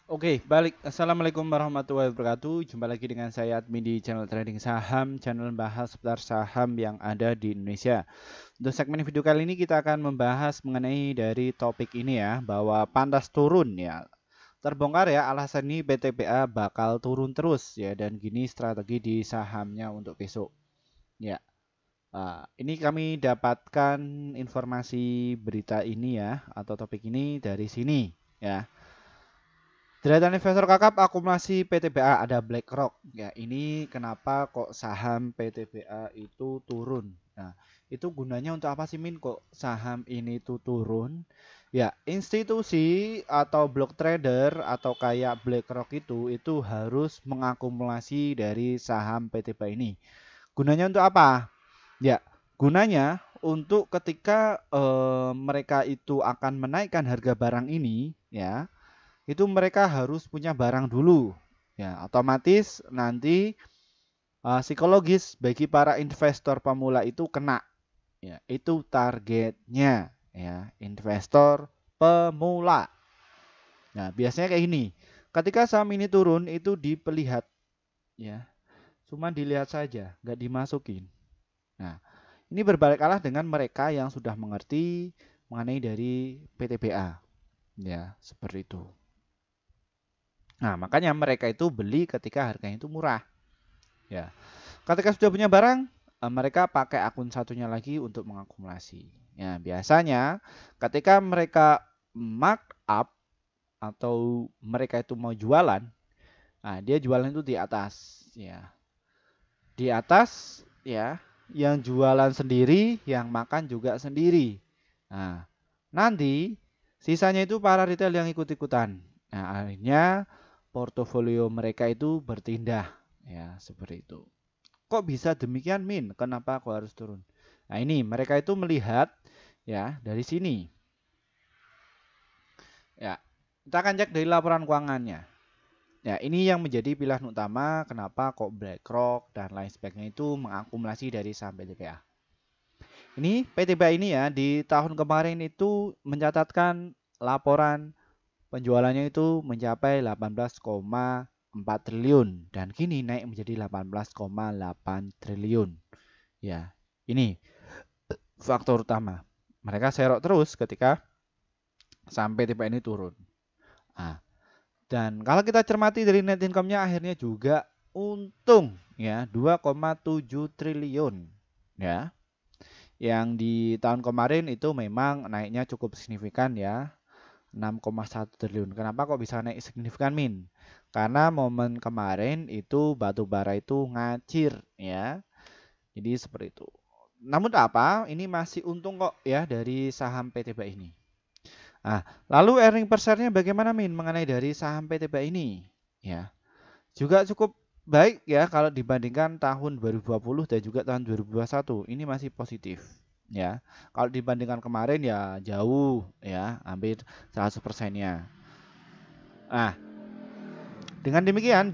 Oke, balik. Assalamualaikum warahmatullahi wabarakatuh. Jumpa lagi dengan saya admin di channel trading saham, channel bahas seputar saham yang ada di Indonesia. Untuk segmen video kali ini kita akan membahas mengenai dari topik ini ya, bahwa pantas turun ya. Terbongkar ya alasan ini PTBA bakal turun terus ya, dan gini strategi di sahamnya untuk besok. Ya. Ini kami dapatkan informasi berita ini ya, atau topik ini dari sini ya. Deretan investor kakap akumulasi PTBA ada BlackRock. Ya, ini kenapa kok saham PTBA itu turun? Nah, itu gunanya untuk apa sih Min kok saham ini tuh turun? Ya, institusi atau block trader atau kayak BlackRock itu harus mengakumulasi dari saham PTBA ini. Gunanya untuk apa? Ya, gunanya untuk ketika mereka itu akan menaikkan harga barang ini, ya itu mereka harus punya barang dulu. Ya, otomatis nanti psikologis bagi para investor pemula itu kena. Ya, itu targetnya ya, investor pemula. Nah, biasanya kayak ini. Ketika saham ini turun itu dipelihat ya. Cuma dilihat saja, nggak dimasukin. Nah, ini berbalik arah dengan mereka yang sudah mengerti mengenai dari PTBA. Ya, seperti itu. Nah, makanya mereka itu beli ketika harganya itu murah. Ya. Ketika sudah punya barang, mereka pakai akun satunya lagi untuk mengakumulasi. Ya, biasanya ketika mereka markup atau mereka itu mau jualan, nah dia jualan itu di atas, ya. Di atas, ya. Yang jualan sendiri, yang makan juga sendiri. Nah, nanti sisanya itu para retail yang ikut-ikutan. Nah, akhirnya portofolio mereka itu bertindak, ya, seperti itu. Kok bisa demikian Min? Kenapa kok harus turun? Nah ini mereka itu melihat ya dari sini. Ya, kita akan cek dari laporan keuangannya. Ya ini yang menjadi pilihan utama kenapa kok BlackRock dan lain sebagainya itu mengakumulasi dari saham PTBA. Ini PTBA ini ya di tahun kemarin itu mencatatkan laporan penjualannya itu mencapai 18,4 triliun dan kini naik menjadi 18,8 triliun. Ya, ini faktor utama. Mereka serok terus ketika sampai tipe ini turun. Nah, dan kalau kita cermati dari net income-nya akhirnya juga untung ya 2,7 triliun ya. Yang di tahun kemarin itu memang naiknya cukup signifikan ya. 6,1 triliun. Kenapa kok bisa naik signifikan Min? Karena momen kemarin itu batu bara itu ngacir ya. Jadi seperti itu. Namun apa? Ini masih untung kok ya dari saham PTBA ini. Nah, lalu earning per share-nya bagaimana Min mengenai dari saham PTBA ini? Ya, juga cukup baik ya kalau dibandingkan tahun 2020 dan juga tahun 2021. Ini masih positif. Ya, kalau dibandingkan kemarin ya jauh ya, hampir 100%-nya. Nah, dengan demikian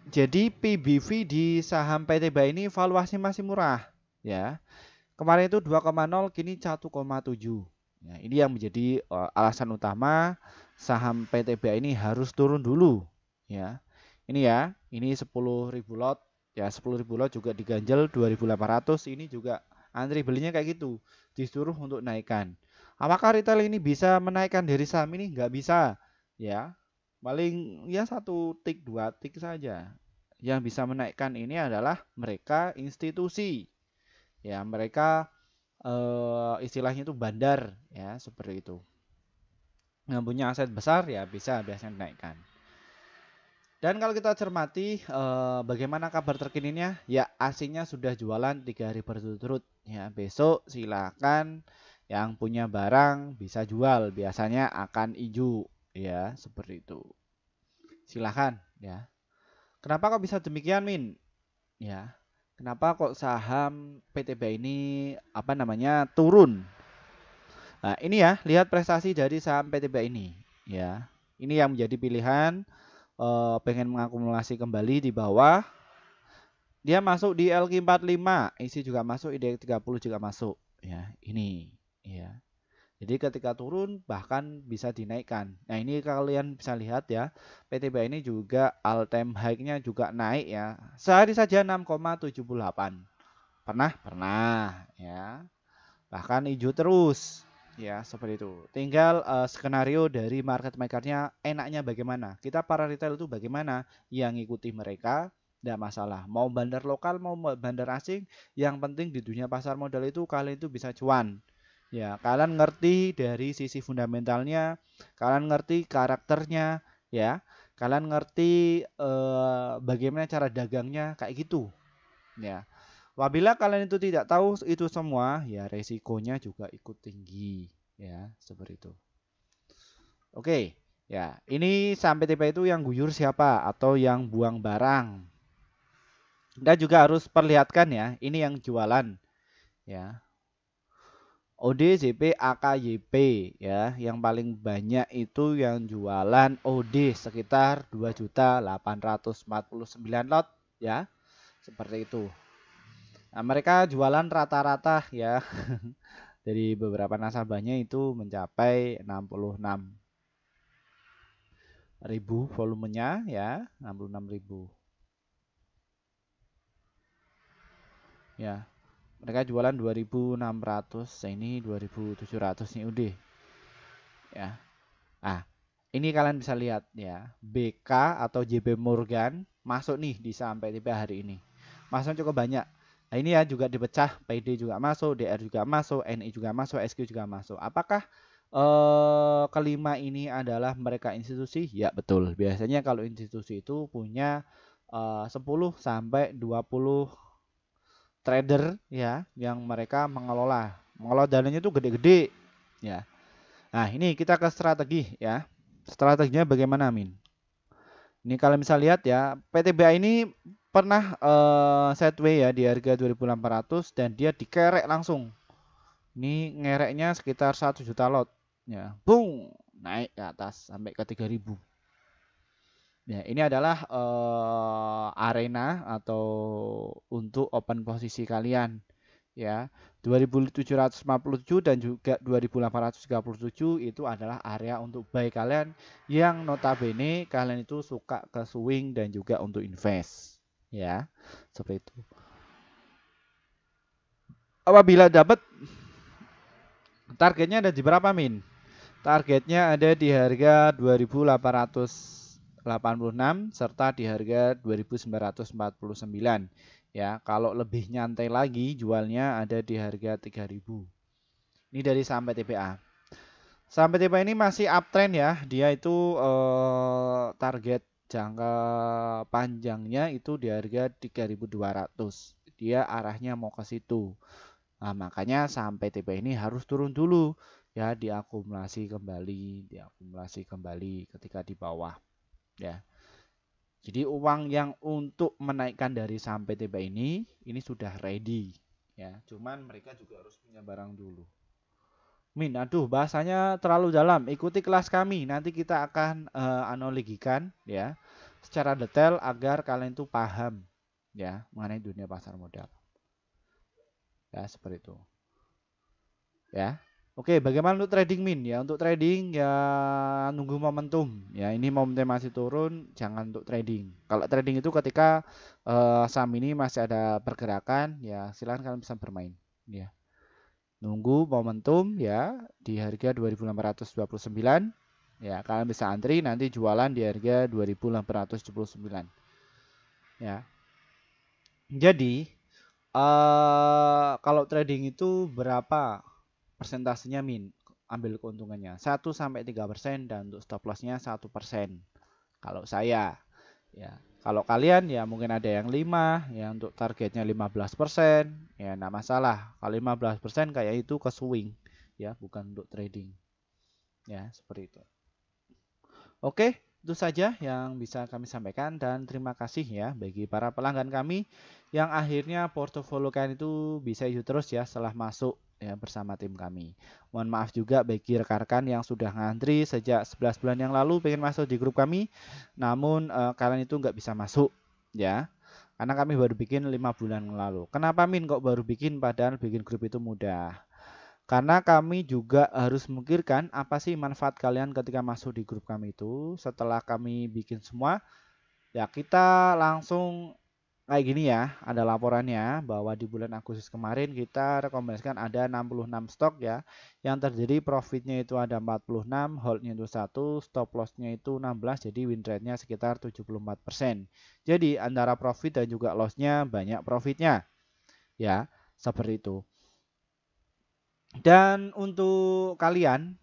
jadi PBV di saham PTBA ini valuasi masih murah ya. Kemarin itu 2,0 kini 1,7. Ya, ini yang menjadi alasan utama saham PTBA ini harus turun dulu ya. Ini ya, ini 10.000 lot ya, 10.000 lot juga diganjel 2.800, ini juga antri belinya kayak gitu. Disuruh untuk naikkan. Apakah retail ini bisa menaikkan dari saham ini? Nggak bisa ya. Paling ya satu tik dua tik saja. Yang bisa menaikkan ini adalah mereka institusi. Ya, mereka istilahnya itu bandar ya seperti itu. Yang punya aset besar ya bisa biasanya dinaikkan. Dan kalau kita cermati bagaimana kabar terkininya, ya asingnya sudah jualan 3 hari berturut-turut. Ya besok silakan yang punya barang bisa jual, biasanya akan hijau ya seperti itu. Silakan ya. Kenapa kok bisa demikian Min? Ya. Kenapa kok saham PTB ini apa namanya turun? Nah, ini ya, lihat prestasi dari saham PTB ini, ya. Ini yang menjadi pilihan pengen mengakumulasi kembali di bawah. Dia masuk di LQ45, isi juga masuk, IDX 30 juga masuk, ya. Ini, ya. Jadi ketika turun bahkan bisa dinaikkan. Nah, ini kalian bisa lihat ya, PTBA ini juga all time high-nya juga naik ya. Sehari saja 6,78. Pernah? Pernah ya. Bahkan hijau terus. Ya, seperti itu. Tinggal skenario dari market maker-nya enaknya bagaimana. Kita para retail itu bagaimana yang ngikuti mereka, tidak masalah. Mau bandar lokal, mau bandar asing, yang penting di dunia pasar modal itu kalian itu bisa cuan. Ya, kalian ngerti dari sisi fundamentalnya, kalian ngerti karakternya, ya. Kalian ngerti bagaimana cara dagangnya kayak gitu. Ya. Apabila kalian itu tidak tahu itu semua, ya resikonya juga ikut tinggi, ya, seperti itu. Oke, ya, ini sampai tiba itu yang guyur siapa atau yang buang barang. Kita juga harus perlihatkan ya, ini yang jualan, ya. OD, JP, AKYP ya, yang paling banyak itu yang jualan OD sekitar 2.849 lot ya, seperti itu. Nah, mereka jualan rata-rata ya dari beberapa nasabahnya itu mencapai 66.000 volumenya ya, 66.000 ya. Mereka jualan 2.600, ini 2.700 nih udah ya. Ah, ini kalian bisa lihat ya, BK atau JP Morgan masuk nih di sampai tiba hari ini. Masuk cukup banyak. Nah, ini ya juga dipecah, PD juga masuk, DR juga masuk, NI juga masuk, SQ juga masuk. Apakah kelima ini adalah mereka institusi? Ya, betul. Biasanya kalau institusi itu punya 10 sampai 20 trader ya yang mereka mengelola. Mengelola dananya itu gede-gede ya. Nah, ini kita ke strategi ya. Strateginya bagaimana, Min? Ini kalian bisa lihat ya, PTBA ini pernah sideways ya di harga 2.800 dan dia dikerek langsung. Ini ngereknya sekitar 1 juta lot. Ya, boom, naik ke atas sampai ke 3.000. Ya, ini adalah arena atau untuk open posisi kalian ya. 2.757 dan juga 2.837 itu adalah area untuk buy kalian yang notabene kalian itu suka ke swing dan juga untuk invest ya, seperti itu. Apabila dapat targetnya ada di berapa, Min? Targetnya ada di harga 2.886 serta di harga 2.949 ya. Kalau lebih nyantai lagi jualnya ada di harga 3.000. Ini dari sampai TPA. Sampai TPA ini masih uptrend ya. Dia itu target jangka panjangnya itu di harga 3.200. Dia arahnya mau ke situ. Nah, makanya sampai TPA ini harus turun dulu ya, diakumulasi kembali ketika di bawah ya. Jadi uang yang untuk menaikkan dari sampai TPA ini sudah ready ya. Cuman mereka juga harus punya barang dulu. Min, aduh bahasanya terlalu dalam. Ikuti kelas kami. Nanti kita akan analogikan ya secara detail agar kalian itu paham ya mengenai dunia pasar modal. Ya, seperti itu. Ya. Oke, bagaimana untuk trading, Min? Ya, untuk trading ya nunggu momentum. Ya, ini momentum masih turun, jangan untuk trading. Kalau trading itu ketika saham ini masih ada pergerakan, ya silahkan kalian bisa bermain. Ya. Nunggu momentum ya di harga 2.829. Ya, kalian bisa antri nanti jualan di harga 2.879. Ya. Jadi, kalau trading itu berapa persentasenya, Min? Ambil keuntungannya 1 sampai 3% dan untuk stop lossnya 1%. Kalau saya ya, kalau kalian ya mungkin ada yang 5 ya, untuk targetnya 15%, ya enggak masalah. Kalau 15% kayak itu ke swing ya, bukan untuk trading. Ya, seperti itu. Oke, itu saja yang bisa kami sampaikan dan terima kasih ya bagi para pelanggan kami yang akhirnya portofolio kalian itu bisa hijau terus ya setelah masuk ya bersama tim kami. Mohon maaf juga bagi rekan-rekan yang sudah ngantri sejak 11 bulan yang lalu pengen masuk di grup kami, namun kalian itu nggak bisa masuk ya. Karena kami baru bikin 5 bulan yang lalu. Kenapa, Min, kok baru bikin padahal bikin grup itu mudah? Karena kami juga harus memikirkan apa sih manfaat kalian ketika masuk di grup kami itu. Setelah kami bikin semua, ya kita langsung kayak gini ya, ada laporannya bahwa di bulan Agustus kemarin kita rekomendasikan ada 66 stok ya. Yang terjadi profitnya itu ada 46, holdnya itu 1, stop lossnya itu 16, jadi win rate-nya sekitar 74%. Jadi antara profit dan juga loss-nya banyak profitnya. Ya, seperti itu. Dan untuk kalian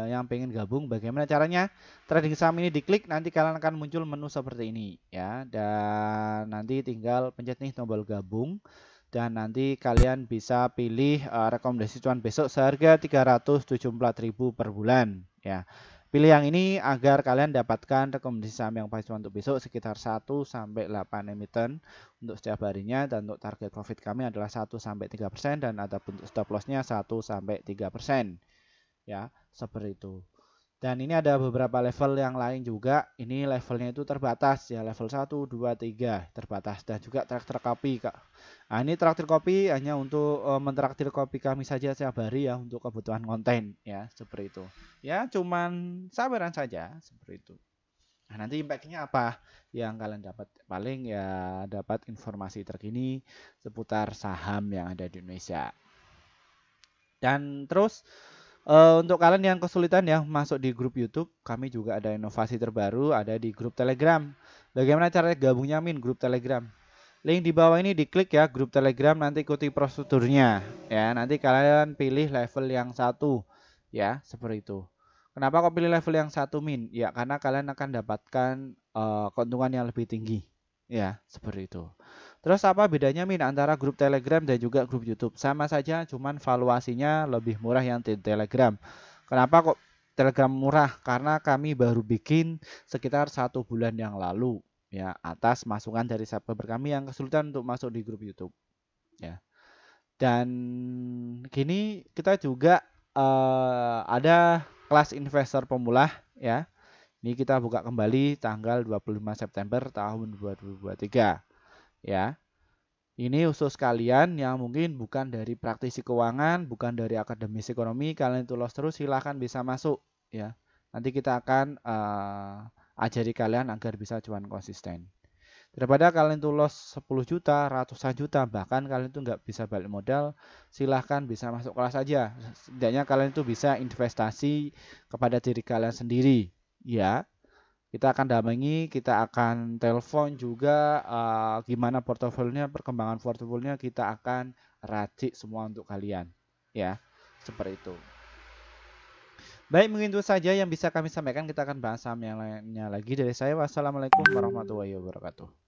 yang pengen gabung, bagaimana caranya? Trading saham ini diklik, nanti kalian akan muncul menu seperti ini ya. Dan nanti tinggal pencet nih tombol gabung. Dan nanti kalian bisa pilih rekomendasi cuan besok seharga 374.000 per bulan ya. Pilih yang ini agar kalian dapatkan rekomendasi saham yang paling cuan untuk besok sekitar 1 sampai 8 emiten untuk setiap harinya, dan untuk target profit kami adalah 1 sampai 3% dan ada bentuk stop loss-nya 1 sampai 3%. Ya, seperti itu. Dan ini ada beberapa level yang lain juga. Ini levelnya itu terbatas ya, level 1, 2, 3 terbatas, dan juga traktir kopi, Kak. Nah, ini traktir kopi hanya untuk mentraktir kopi kami saja setiap hari ya, untuk kebutuhan konten ya, seperti itu. Ya, cuman sabaran saja seperti itu. Nah, nanti impact-nya apa yang kalian dapat? Paling ya dapat informasi terkini seputar saham yang ada di Indonesia. Dan terus untuk kalian yang kesulitan ya masuk di grup YouTube, kami juga ada inovasi terbaru, ada di grup Telegram. Bagaimana caranya gabungnya Min grup Telegram? Link di bawah ini diklik ya, grup Telegram, nanti ikuti prosedurnya ya. Nanti kalian pilih level yang 1 ya, seperti itu. Kenapa kok pilih level yang 1 Min? Ya karena kalian akan dapatkan keuntungan yang lebih tinggi ya, seperti itu. Terus apa bedanya Min antara grup Telegram dan juga grup YouTube? Sama saja, cuman valuasinya lebih murah yang di Telegram. Kenapa kok Telegram murah? Karena kami baru bikin sekitar 1 bulan yang lalu ya, atas masukan dari subscriber kami yang kesulitan untuk masuk di grup YouTube ya. Dan gini kita juga ada kelas investor pemula ya. Ini kita buka kembali tanggal 25 September tahun 2023 ya. Ini khusus kalian yang mungkin bukan dari praktisi keuangan, bukan dari akademisi ekonomi, kalian itu lolos terus silahkan bisa masuk ya. Nanti kita akan ajari kalian agar bisa cuan konsisten. Daripada kalian itu loss 10 juta, ratusan juta, bahkan kalian itu nggak bisa balik modal, silahkan bisa masuk kelas aja. Setidaknya kalian itu bisa investasi kepada diri kalian sendiri ya. Kita akan dampingi, kita akan telepon juga gimana portofolionya, perkembangan portofolionya kita akan racik semua untuk kalian ya, seperti itu. Baik, mungkin itu saja yang bisa kami sampaikan. Kita akan bahas saham yang lainnya lagi dari saya. Wassalamualaikum warahmatullahi wabarakatuh.